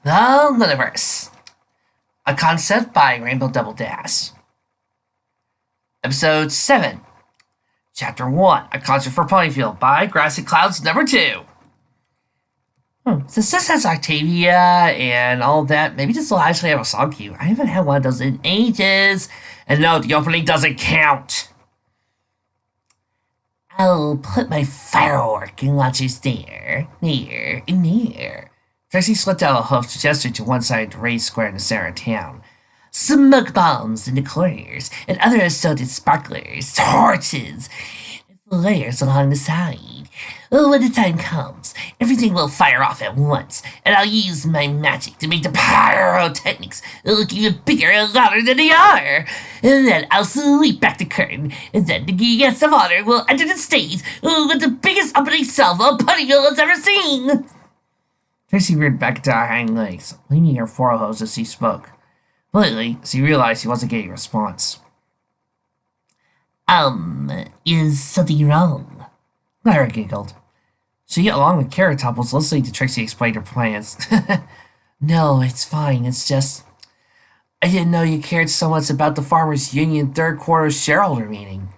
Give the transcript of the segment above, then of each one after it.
The Lunaverse, a concept by Rainbow Double Dash. Episode 7, Chapter 1, a concert for Ponyville by Grassy Clouds number 2. Since this has Octavia and all that, maybe this will actually have a song cue. I haven't had one of those in ages. And no, the opening doesn't count. I'll put my firework and launchers there, near, and near. Trixie slipped out a hoof, gestured to one side of the raised square in the center of town. Smoke bombs in the corners, and other assorted sparklers, torches, and flares along the side. When the time comes, everything will fire off at once, and I'll use my magic to make the pyrotechnics look even bigger and louder than they are. And then I'll sweep back the curtain, and then the guests of honor will enter the stage with the biggest opening salvo Ponyville has ever seen. Trixie reared back into her hind legs, leaning her forehead as he spoke. Politely, as he realized he wasn't getting a response. Is something wrong? Lyra giggled. She got along with Carrot Top was listening to Trixie explain her plans. No, it's fine, it's just... I didn't know you cared so much about the Farmers Union third quarter shareholder meeting.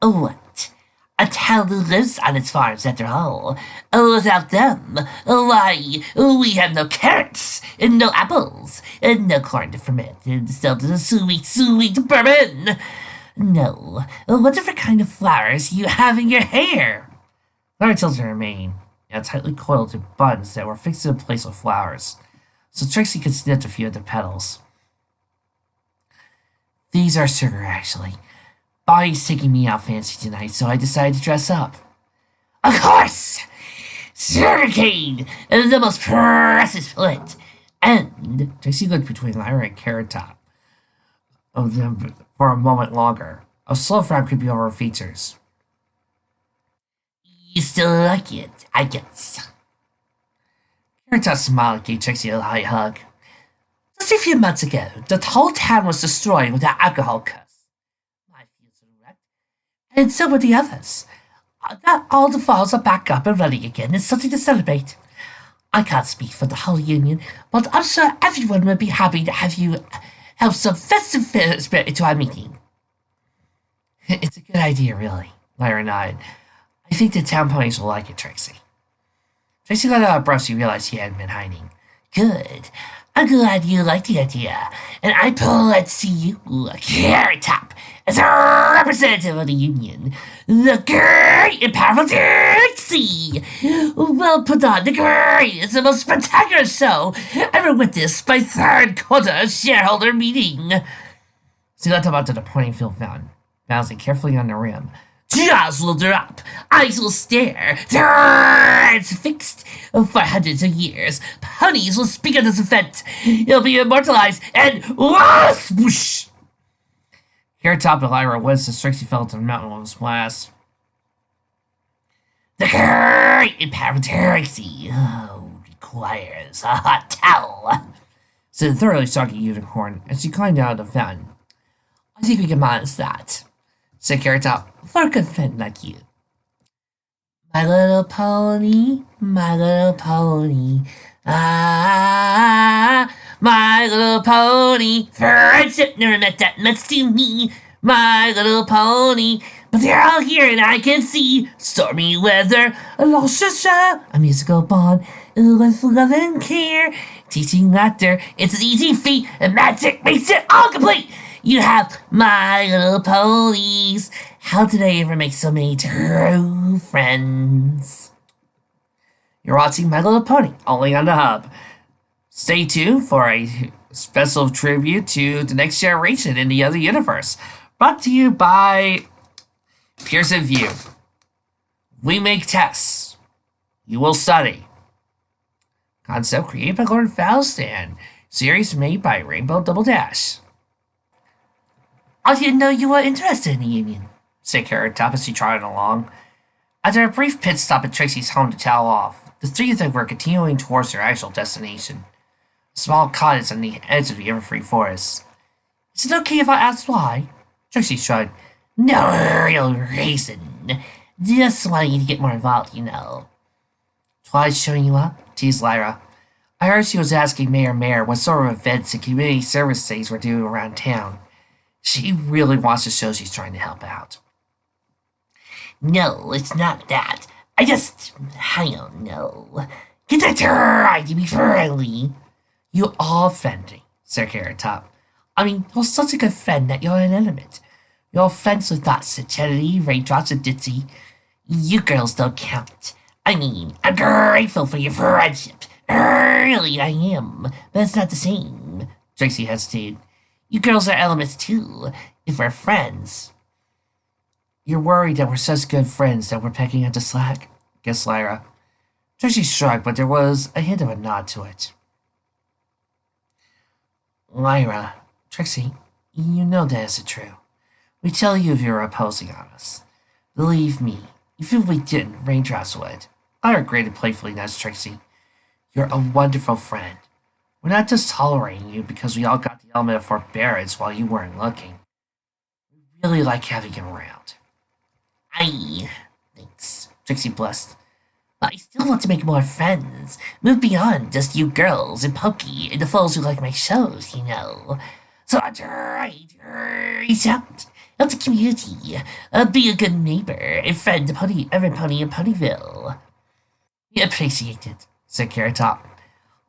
What? A town that lives on its farms, after all. Without them, why, we have no carrots, and no apples, and no corn to ferment, and still the sweet, sweet bourbon. No, what different kind of flowers you have in your hair? Lara tilted her mane, and tightly coiled in buns that were fixed in place with flowers, so Trixie could sniff a few of the petals. These are sugar, actually. Bonnie's taking me out fancy tonight, so I decided to dress up. Of course! Sugarcane! The most precious flint! And Trixie looked between Lyra and Carrot Top of them for a moment longer. A slow frown creeping over her features. You still like it, I guess. Carrot Top smiled and gave Trixie a light hug. Just a few months ago, the whole town was destroyed with that alcohol curse. And so were the others. Now all the falls are back up and running again. It's something to celebrate. I can't speak for the whole union, but I'm sure everyone would be happy to have you help some festive spirit into our meeting. It's a good idea, really, Lyra nodded. I think the town ponies will like it, Trixie. Trixie let out a breath. She realized she hadn't been hiding. Good. I'm glad you like the idea, and I'm glad to see you, Carrot Top, as a representative of the union. The great and powerful Trixie! Well put on, the greatest and most spectacular show ever witnessed by third quarter shareholder meeting. She led him up to the Ponyville fountain, balancing carefully on the rim. Jaws will drop, eyes will stare, transfixed. For hundreds of years, ponies will speak at this event. It'll be immortalized and whoosh! Carrot Top and Lyra winced as Trixie fell into the mountain with a splash. The great and powerful Trixie requires a hot towel, said the thoroughly shocking unicorn as she climbed out of the fountain. I think we can manage that, said Carrot Top, for a good friend like you. My little pony, ah, my little pony, friendship never meant that much to me, my little pony, but they're all here and I can see stormy weather, a lost sister, a musical bond, with love and care, teaching laughter, it's an easy feat, and magic makes it all complete. You have my little ponies. How did I ever make so many true friends? You're watching My Little Pony, only on the Hub. Stay tuned for a special tribute to the next generation in the other universe. Brought to you by Pearson View. We make tests. You will study. Concept created by Lord Falstan. Series made by Rainbow Double Dash. I didn't know you were interested in the union, said Carrot Top as she trotted along. After a brief pit stop at Trixie's home to towel off, the three of them were continuing towards their actual destination, a small cottage on the edge of the Everfree Forest. Is it okay if I ask why? Trixie shrugged. No real reason. Just wanting you to get more involved, you know. Twice showing you up? Teased Lyra. I heard she was asking Mayor what sort of events and community service things we're doing around town. She really wants to show she's trying to help out. No, it's not that. I don't know. Get that try to be friendly. You are friendly, said Carrot Top. I mean, you're such a good friend that you're an element. Your friends with thoughts of charity, raindrops, and ditzy. You girls don't count. I mean, I'm grateful for your friendship. Really, I am. But it's not the same. Trixie hesitated. You girls are elements too, if we're friends. You're worried that we're such good friends that we're pecking at the slack? Guessed Lyra. Trixie shrugged, but there was a hint of a nod to it. Lyra, Trixie, you know that isn't true. We tell you if you're opposing on us. Believe me, even if we didn't, raindrops would. Lyra grated playfully nudged Trixie. You're a wonderful friend. We're not just tolerating you because we all got the element of forbearance while you weren't looking. We really like having you around. Thanks, Trixie blushed. But I still want to make more friends. Move beyond just you girls and Pokey and the folks who like my shows, you know. So I try to reach out, help the community, be a good neighbor and friend to every pony in Ponyville. We appreciate it, said Carrot Top.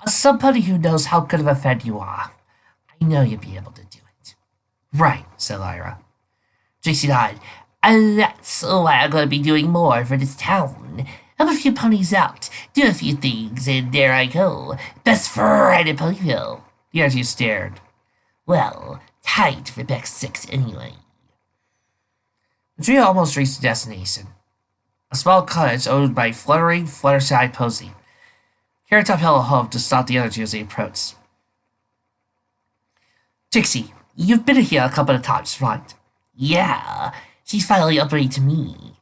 As somebody who knows how good of a friend you are, I know you'll be able to do it. Right, said Lyra. Trixie nodded. And that's why I'm going to be doing more for this town. Help a few ponies out, do a few things, and there I go. Best friend in Ponyville. The other two stared. Well, tight for back 6 anyway. The trio almost reached the destination. A small cottage owned by Fluttershy Posy. Carrot Top held a hoof to stop the other two as they approached. Trixie, you've been here a couple of times, right? Yeah, she's finally opening to me.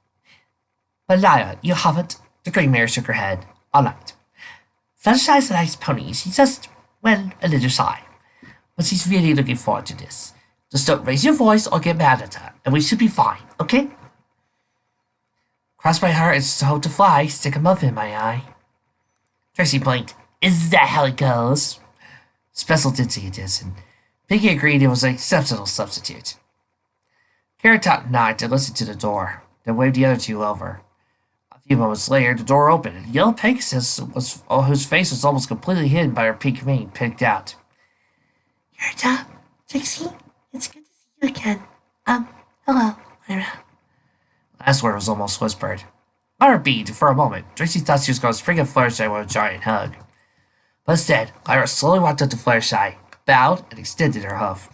But Lyra, you haven't? The Grey Mare shook her head. All right. Fluttershy's a nice pony. She's just, well, a little shy. But she's really looking forward to this. Just don't raise your voice or get mad at her, and we should be fine, okay? Cross my heart and hope to fly, stick a muff in my eye. Trixie blinked. Is that how it goes? Speckle did see it is, and Piggy agreed it was an exceptional substitute. Carrot Top nodded and listened to the door, then waved the other two over. A few moments later, the door opened, and Yellow Pegasus, whose face was almost completely hidden by her pink mane, peeked out. Carrot Top, Trixie, it's good to see you again. Hello, Lyra. Last word was almost whispered. Lyra beamed for a moment. Trixie thought she was going to spring at Fluttershy with a giant hug. But instead, Lyra slowly walked up to Fluttershy, bowed, and extended her hoof.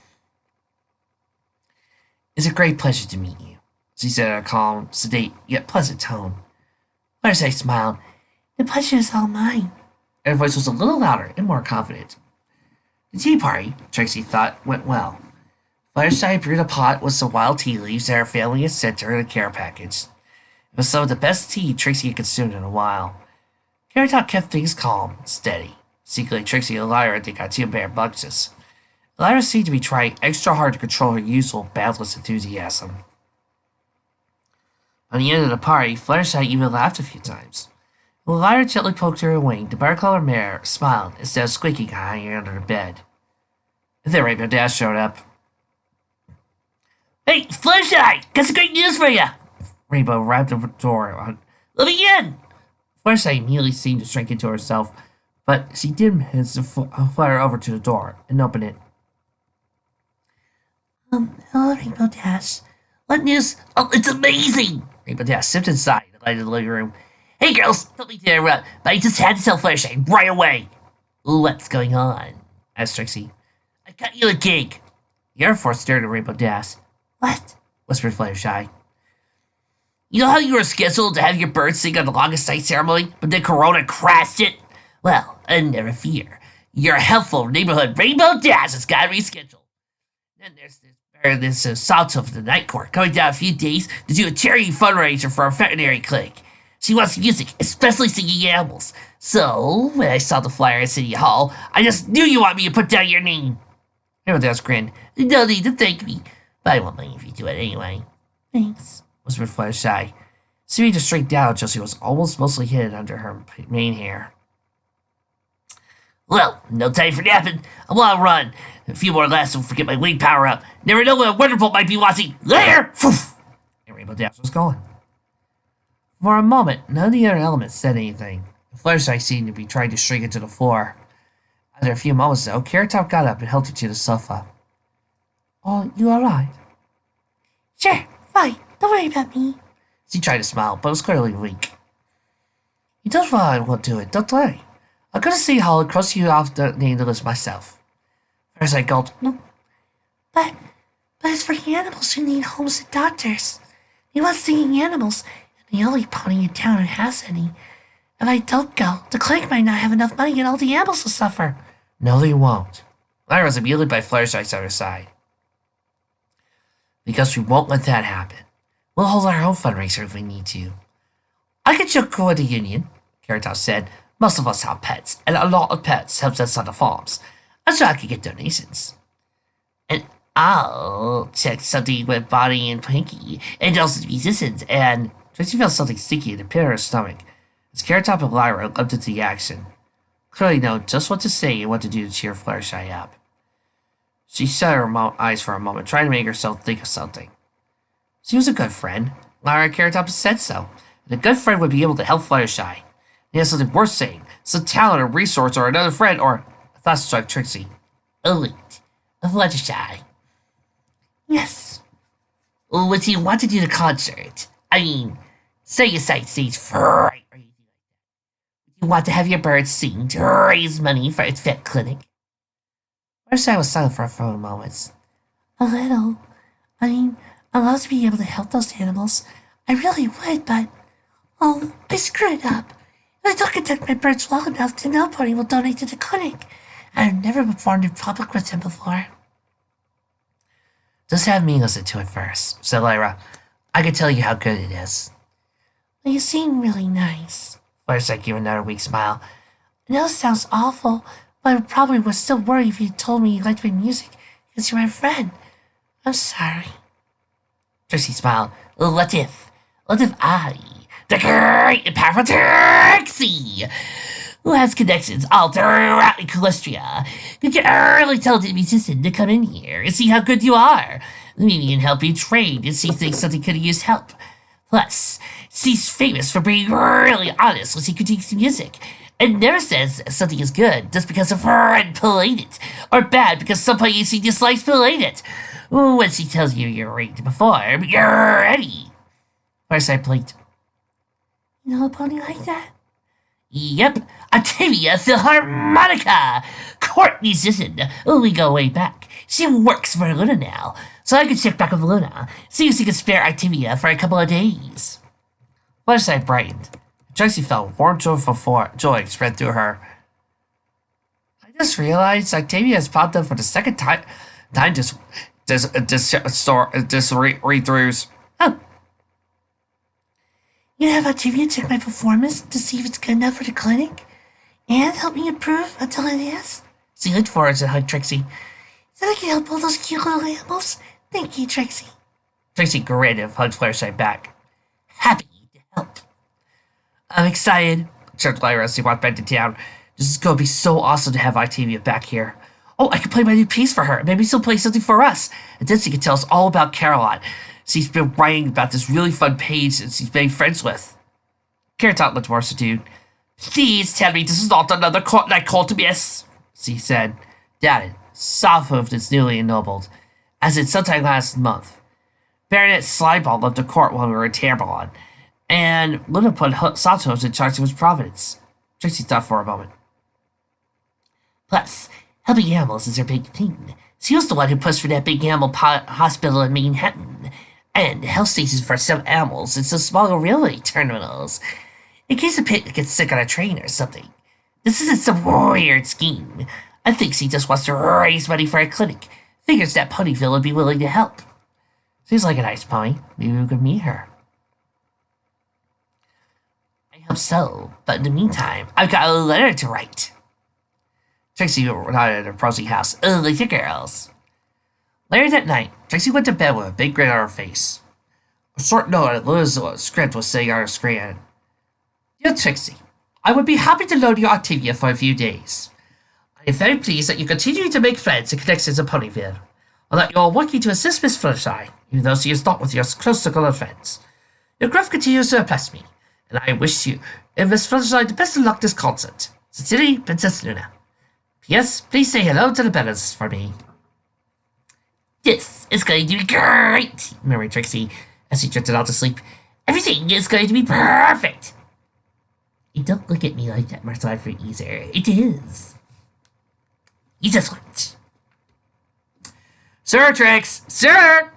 It's a great pleasure to meet you, she said in a calm, sedate, yet pleasant tone. Fluttershy smiled. The pleasure is all mine. And her voice was a little louder and more confident. The tea party, Trixie thought, went well. Fluttershy brewed a pot with some wild tea leaves that her family had sent her in a care package. It was some of the best tea Trixie had consumed in a while. Carrot Top kept things calm and steady. Secretly, Trixie and Lyra they got too rambunctious. Lyra seemed to be trying extra hard to control her usual boundless enthusiasm. On the end of the party, Fluttershy even laughed a few times. When Lyra gently poked her wing, the bar-colored mare smiled instead of squeaking hanging under her bed. And then Rainbow Dash showed up. Hey, Fluttershy! Got some great news for you! Rainbow rapped the door on. Let me in! Fluttershy immediately seemed to shrink into herself, but she did manage to flutter over to the door and open it. Hello, Rainbow Dash. What news? Oh, it's amazing! Rainbow Dash stepped inside and lighted the living room. Hey, girls! Don't mean to interrupt, but I just had to tell Fluttershy right away. What's going on? Asked Trixie. I got you a gig. The Air Force stared at Rainbow Dash. What? Whispered Fluttershy. You know how you were scheduled to have your bird sing on the longest night ceremony, but then Corona crashed it? Well, never fear. Your helpful neighborhood Rainbow Dash has got rescheduled. Then there's this Salto of the Night Court coming down a few days to do a charity fundraiser for our veterinary clinic. She wants music, especially singing animals. So, when I saw the flyer at City Hall, I just knew you want me to put down your name. Rainbow Dash grinned. No need to thank me, but I won't mind if you do it anyway. Thanks, whispered Fluttershy, seeming to shrink down until she was almost mostly hidden under her mane hair. Well, no time for napping. I want to run. A few more laps will forget my wing power up. Never know when a Wonderbolt might be watching. Later! And Rainbow Dash was gone. For a moment, none of the other elements said anything. Fluttershy seemed to be trying to shrink into the floor. After a few moments, though, Carrot Top got up and helped her to the sofa. Oh, you alright? Sure, fine. Don't worry about me. She tried to smile, but was clearly weak. You don't know I won't do it, don't worry. I'm going to see how I'll cross you off the name list myself. First I gulped. But it's for animals who need homes and doctors. They want singing animals, and the only pony in town who has any. If I don't go, the clinic might not have enough money and all the animals will suffer. No, they won't. Lyra was immediately by Fluttershy's other side. Because we won't let that happen. We'll hold our own fundraiser if we need to. I could just go with the union, Carrot Top said. Most of us have pets, and a lot of pets helps us on the farms. I'm sure I could get donations. And I'll check something with Bonnie and Pinky, and also the musicians, and Trixie felt something sticky in the pit of her stomach, as Carrot Top and Lyra leapt into the action. Clearly knowing just what to say and what to do to cheer Fluttershy up. She shut her eyes for a moment, trying to make herself think of something. She was a good friend. Lyra and Carrot Top said so, and a good friend would be able to help Fluttershy. He has something worth saying, some talent or resource or another friend or... A thought struck Trixie. Elite. A Fluttershy. Yes. Would you want to do the concert? I mean, say aside stage fright or anything like that. Would you want to have your birds sing to raise money for its vet clinic? Fluttershy was silent for a few moments. A little. I mean, I'd love to be able to help those animals. I really would, but... Oh, I screwed up. If I don't conduct my birds well enough, then no pony will donate to the clinic. I've never performed in public with him before. Just have me listen to it first, said Lyra. I can tell you how good it is. Well, you seem really nice. Fluttershy gave another weak smile. I know it sounds awful, but I probably would still worry if you told me you liked my music, because you're my friend. I'm sorry. Trixie smiled. What if I... The great and powerful Trixie, who has connections all throughout Equestria, you can early tell the musician to come in here and see how good you are. Maybe even help you train and see if thinks something could use help. Plus, she's famous for being really honest when she critiques music, and never says something is good just because a friend played it, or bad because somebody she dislikes played it. When she tells you you're ready to perform, you're ready. First I blinked. You know a pony like that? Yep, Octavia Philharmonica, Court Musician. We go way back. She works for Luna now, so I can check back with Luna, see if she can spare Octavia for a couple of days. Fluttershy brightened. Trixie felt warm joy spread through her. I just realized Octavia has popped up for the second time just read-throughs. Oh. You have Octavia check my performance to see if it's good enough for the clinic? And help me improve until it is? She looked forward and hugged Trixie. So I can help all those cute little animals? Thank you, Trixie. Trixie grinned and hugged Fluttershy back. Happy to help. I'm excited, chirped Lyra as she walked back to town. This is going to be so awesome to have Octavia back here. Oh, I can play my new piece for her. Maybe she'll play something for us. And then she can tell us all about Caroline. She's been writing about this really fun page that she's made friends with. Carrot Top looked more subdued. Please tell me this is not another cacophonous, she said. Doubted, soft-hoofed and newly ennobled, as in sometime last month. Baronet Slyball left the court while we were in Tamberlon, and Luna put soft-hoofed in charge of his providence. Trixie thought for a moment. Plus, helping animals is her big thing. She was the one who pushed for that big animal hospital in Manhattan, and health stations for some animals and some smaller railway terminals, in case a pit gets sick on a train or something. This isn't some weird scheme. I think she just wants to raise money for a clinic. Figures that Ponyville would be willing to help. Seems like a nice pony. Maybe we could meet her. I hope so, but in the meantime, I've got a letter to write. Trixie nodded at her prosy house. Little girls. Later that night, Trixie went to bed with a big grin on her face. A short note on Luna's script was saying on her screen. Dear Trixie, I would be happy to loan you Octavia for a few days. I am very pleased that you continue to make friends and connections in Ponyville, or that you are working to assist Miss Fluttershy, even though she is not with your close circle of friends. Your growth continues to impress me, and I wish you and Miss Fluttershy the best of luck this concert. Sincerely, Princess Luna. P.S. Please say hello to the Bellas for me. This is going to be great, murmured Trixie as she drifted out to sleep. Everything is going to be perfect. Hey, don't look at me like that, Martha, for either. It is. You just watch. Sir, Trix! Sir!